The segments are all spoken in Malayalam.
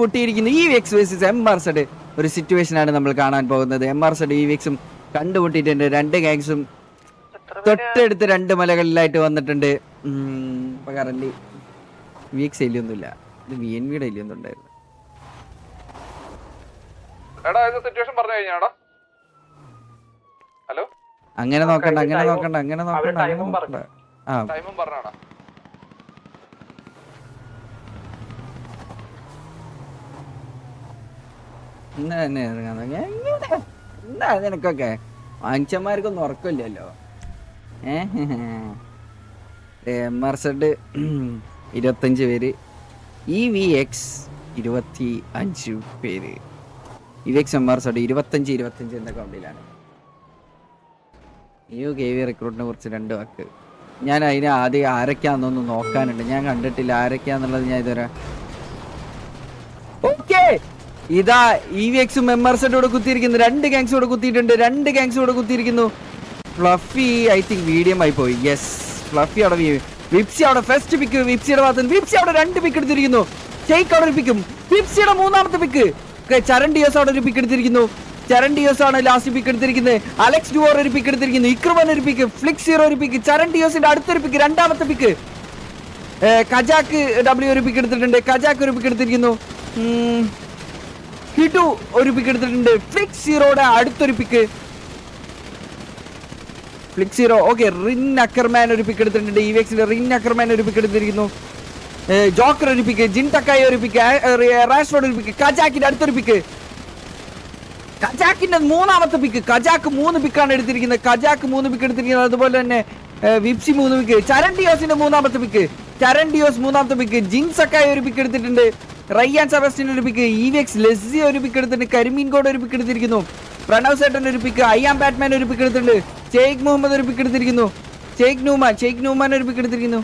പൊട്ടിയിരിക്കുന്നു. EVX വേഴ്സസ് MRZ ഒരു സിറ്റുവേഷനാണ് നമ്മൾ കാണാൻ പോകുന്നത്. MRZ EVXും കണ്ടുമുട്ടിയിട്ടുണ്ട്. രണ്ട് ഗാങ്സും തൊട്ടടുത്ത് രണ്ട് മലകളിലായിട്ട് വന്നിട്ടുണ്ട്. ഇപ്പൊ കറന്റ് EVX ഇല്ലൊന്നുമില്ല, ഇത് VNVയുടെ ഇല്ലൊന്നുണ്ടായിരുന്നു. അങ്ങനെ നോക്കണ്ട. എന്താ നിനക്കൊക്കെ മനുഷ്യന്മാർക്കൊന്നും ഉറക്കമില്ലല്ലോ. MRZ 25 പേര്, EVX 25 പേര്. EVX MRZ 25 എന്ന കൗണ്ടിലാണ്. ന്യൂ KV റിക്രൂട്ടിനെ കുറിച്ച് 2 വാക്ക്. ഞാൻ അതിന് ആദ്യം ആരൊക്കെയാണെന്നൊന്ന് നോക്കാനുണ്ട്. ഞാൻ കണ്ടിട്ടില്ല ആരൊക്കെയാന്നുള്ളത്. ഞാൻ ഇതുവരെ ഓക്കെ ഇതാ EVXും MRZ കൂടെ കുത്തിയിരിക്കുന്നു. 2 ഗാങ്സ് കൂടെ കുത്തിയിട്ടുണ്ട്. 2 ഗാങ്സ് കൂടെ കുത്തിയിരിക്കുന്നു. ഫ്ലഫി ഐ തിങ്ക് മീഡിയം ആയി പോയി. യെസ്, ഫ്ലഫി അവിടെ വിപ്സി അവിടെ ഫസ്റ്റ് പിക്ക്. വിപ്സിയുടെ ഭാഗത്ത് വിപ്സി അവിടെ 2 പിക്ക് എടുത്തിരിക്കുന്നു. ഷെയ്ക്ക് അവിടെ ഒരു പിക്കും. വിപ്സിയുടെ 3ാമത്തെ പിക്ക്. ചരൺ ഡിയോസ് അവിടെ ഒരു പിക്ക് എടുത്തിരിക്കുന്നു. ചരൺ ഡിയോസ് ആണ് ലാസ്റ്റ് പിക്ക് എടുത്തിരിക്കുന്നത്. അലക്സ് ഡുവോർ ഒരു പിക്ക് എടുത്തിരിക്കുന്നു. ഇക്രുമൻ ഒരു പിക്ക്. ഫ്ലിക്സ് സീറോ ഒരു പിക്ക്. ചരൺ ഡിയോസിന്റെ അടുത്തൊരു പിക്ക്, 2ാമത്തെ പിക്ക്. കജാക്ക് W ഒരു പിക്ക് എടുത്തിട്ടുണ്ട്. കജാക്ക് ഒരു പിക്ക് എടുത്തിരിക്കുന്നു. ഹിറ്റു ഒരു പിക്ക് എടുത്തിട്ടുണ്ട്. ഫ്ലിക്സ് സീറോയുടെ അടുത്തൊരു pick. Flix zero okay. Rin Ackerman ഒരു പിക്ക് എടുത്തിട്ടുണ്ട്. EVXിന്റെ റിൻ അക്കർമാൻ ഒരു പിക്ക് എടുത്തിരിക്കുന്നു. ജോക്കർ ഒരു പിക്ക്. ജിൻ ടക്കായി ഒരു പിക്ക്. റാഷ്ഫോർഡ് ഒരു പിക്ക്. കജാക്കിന്റെ അടുത്തൊരു പിക്ക്. കജാക്കിന്റെ 3ാമത്തെ പിക്ക്. കജാക്ക് 3 പിക്കാണ് എടുത്തിരിക്കുന്നത്. കജാക്ക് 3 പിക്ക് എടുത്തിരിക്കുന്നത്. അതുപോലെ തന്നെ വിപ്സി 3 പിക്ക്. ചരൺ ഡിയോസിന്റെ 3ാമത്തെ പിക്ക്. ചരൺ ഡിയോസ് 3ാമത്തെ പിക്ക്. ജിൻ സക്കായി ഒരു പിക്ക് എടുത്തിട്ടുണ്ട്. റയ്യാൻ സെബാസ്റ്റ്യൻ ഒരു പിക്ക്. EVX ലെസ്സി ഒരു പിക്ക് എടുത്തിട്ടുണ്ട്. കരിമീൻ കോഡ് ഒരു പിക്ക് എടുത്തിരിക്കുന്നു. പ്രണവ് സേട്ടൻ ഒരു പിക്ക്. അയ്യാം ബാറ്റ്മാൻ ഒരു പിക്ക് എടുത്തിട്ടുണ്ട്. ഷെയ്ഖ് മുഹമ്മദ് ഒരു പിക്ക് എടുത്തിരിക്കുന്നു. ഷെയ്ഖ് നൂമാൻ ഒരു പിക്ക് എടുത്തിരിക്കുന്നു.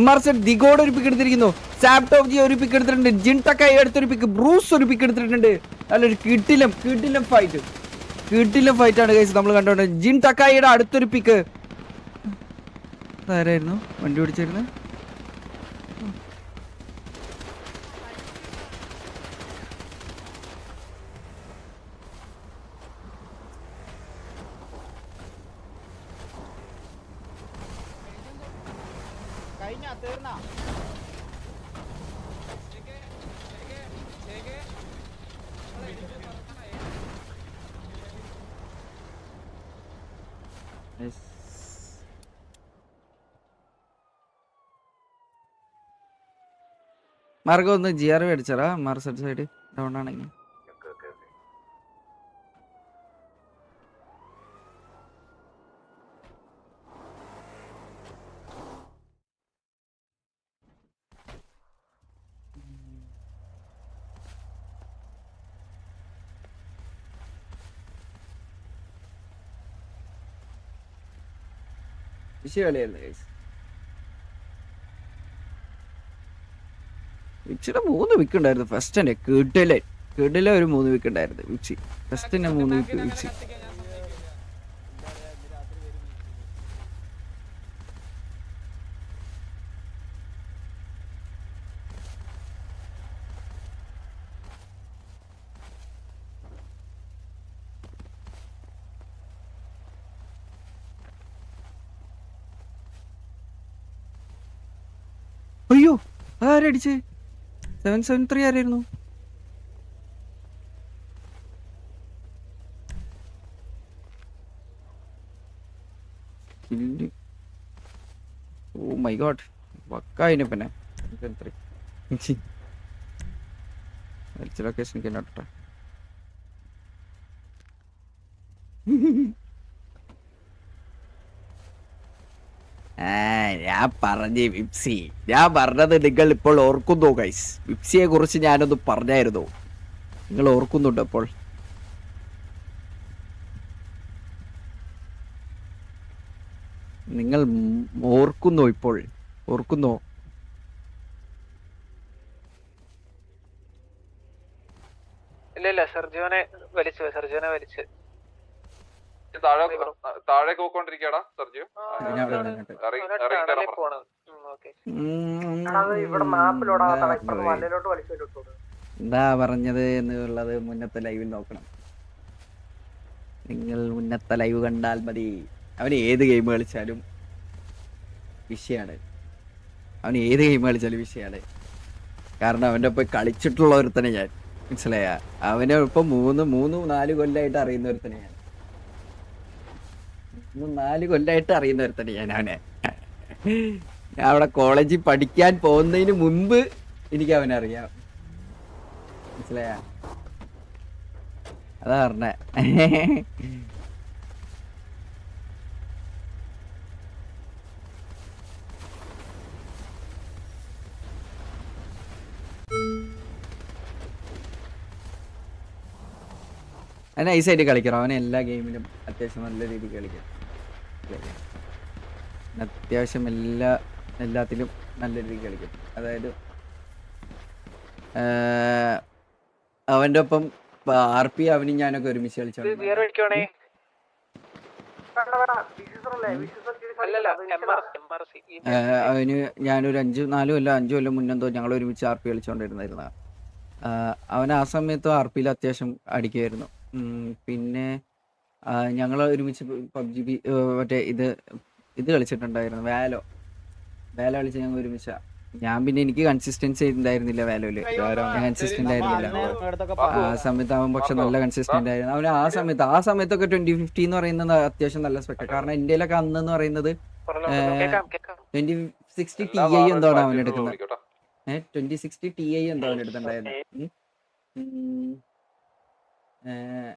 MRZ ദിഗോഡ് ഒരു പിക്ക് എടുത്തിരിക്കുന്നു. സാപ്ടോവ് ജി ഒരു പിക്ക് എടുത്തിട്ടുണ്ട്. ജിൻ ടക്കായി അടുത്തൊരു പിക്ക്. ബ്രൂസ് ഒരു പിക്ക് എടുത്തിട്ടുണ്ട്. നല്ലൊരു കിട്ടിലും ഫൈറ്റ് ആണ് ഗൈസ് നമ്മൾ കണ്ടോണ്ട്. ജിൻ ടക്കായിയുടെ അടുത്തൊരു പിക്ക്. ആരായിരുന്നു വണ്ടി ഓടിച്ചിരുന്നത്? മാർഗം ഒന്ന് GR അടിച്ചറാ. MRZ സൈഡ് ഡൗൺ ആണെങ്കിൽ വിഷയമായിരുന്നു ഗൈസ്. വിപ്സിയുടെ 3 വിക്ക് ഉണ്ടായിരുന്നു ഫസ്റ്റ് തന്നെ. കിടിലെ ഒരു 3 വിക്ക് ഉണ്ടായിരുന്നു വിപ്സി. ഫസ്റ്റ് തന്നെ 3 വിക്ക് വിപ്സി. അയ്യോ ആരടിച്ച് 773 ആരായിരുന്നു? ഓ മൈ ഗോഡ്, വക്കായിന് പിന്നെ ലൊക്കേഷൻ കേട്ടോ. ഞാൻ പറഞ്ഞേ വിപ്സി, ഞാൻ പറഞ്ഞത് നിങ്ങൾ ഇപ്പോൾ ഓർക്കുന്നു ഗൈസ്. വിപ്സിയെ കുറിച്ച് ഞാനൊന്ന് പറഞ്ഞായിരുന്നു, നിങ്ങൾ ഓർക്കുന്നുണ്ടോ? അപ്പോൾ നിങ്ങൾ ഓർക്കുന്നോ? ഇപ്പോൾ ഓർക്കുന്നോ? ഇല്ല സർജോനെ വലിച്ചു താഴേക്ക് പോയിക്കൊണ്ടിരിക്കടാ സർജിയോ. ഓക്കെ. എന്താ പറഞ്ഞത് എന്നുള്ളത് മുന്നത്തെ ലൈവിൽ നോക്കണം. നിങ്ങൾ മുന്നത്തെ ലൈവ് കണ്ടാൽ മതി. അവന് ഏത് ഗെയിം കളിച്ചാലും വിഷയമാണ്. കാരണം അവൻ്റെ ഒപ്പം കളിച്ചിട്ടുള്ള ഒരുത്തനെ ഞാൻ, മനസ്സിലായ? അവനെ ഇപ്പം 3-4 കൊല്ലമായിട്ട് അറിയുന്ന ഒരുത്തനെ ഞാൻ. 4 കൊല്ലമായിട്ട് അറിയുന്ന ഒരുത്തനെ ഞാൻ അവനെ. ഞാൻ അവിടെ കോളേജിൽ പഠിക്കാൻ പോകുന്നതിന് മുൻപ് എനിക്ക് അവനെ അറിയാം, മനസ്സിലായ? അതാ പറഞ്ഞേ. അവൻ നൈസായിട്ട് കളിക്കണം. അവൻ എല്ലാ ഗെയിമിലും അത്യാവശ്യം നല്ല രീതിയിൽ കളിക്കും. അത്യാവശ്യം എല്ലാത്തിലും നല്ല രീതിയിൽ കളിക്കും. അതായത് അവൻ്റെ ഒപ്പം RP അവനും ഞാനൊക്കെ ഒരുമിച്ച് കളിച്ചോണ്ട് അവന് ഞാനൊരു 4 കൊല്ലം 5 കൊല്ലം മുന്നെന്തോ ഞങ്ങൾ ഒരുമിച്ച് RP കളിച്ചോണ്ടിരുന്ന. അവൻ ആ സമയത്ത് RPയിൽ അത്യാവശ്യം അടിക്കുമായിരുന്നു. പിന്നെ ഞങ്ങൾ ഒരുമിച്ച് PUBG മറ്റേ ഇത് കളിച്ചിട്ടുണ്ടായിരുന്നു. വാലോ കളിച്ച് ഞങ്ങൾ ഒരുമിച്ച. ഞാൻ പിന്നെ എനിക്ക് കൺസിസ്റ്റൻസി ഉണ്ടായിരുന്നില്ല വാലോയില്. കൺസിസ്റ്റന്റ് ആയിരുന്നില്ല ആ സമയത്ത്. അവൻ പക്ഷെ നല്ല കൺസിസ്റ്റന്റ് ആയിരുന്നു. അവന് ആ സമയത്തൊക്കെ 2050 എന്ന് പറയുന്നത് അത്യാവശ്യം നല്ല സ്പെക്ട്. കാരണം ഇന്ത്യയിലൊക്കെ അന്നെന്ന് പറയുന്നത് 2060 Ti എന്താണ് അവൻ എടുക്കുന്നത്. 2060 Ti എന്തോ അവൻ എടുത്തിട്ടുണ്ടായിരുന്നു.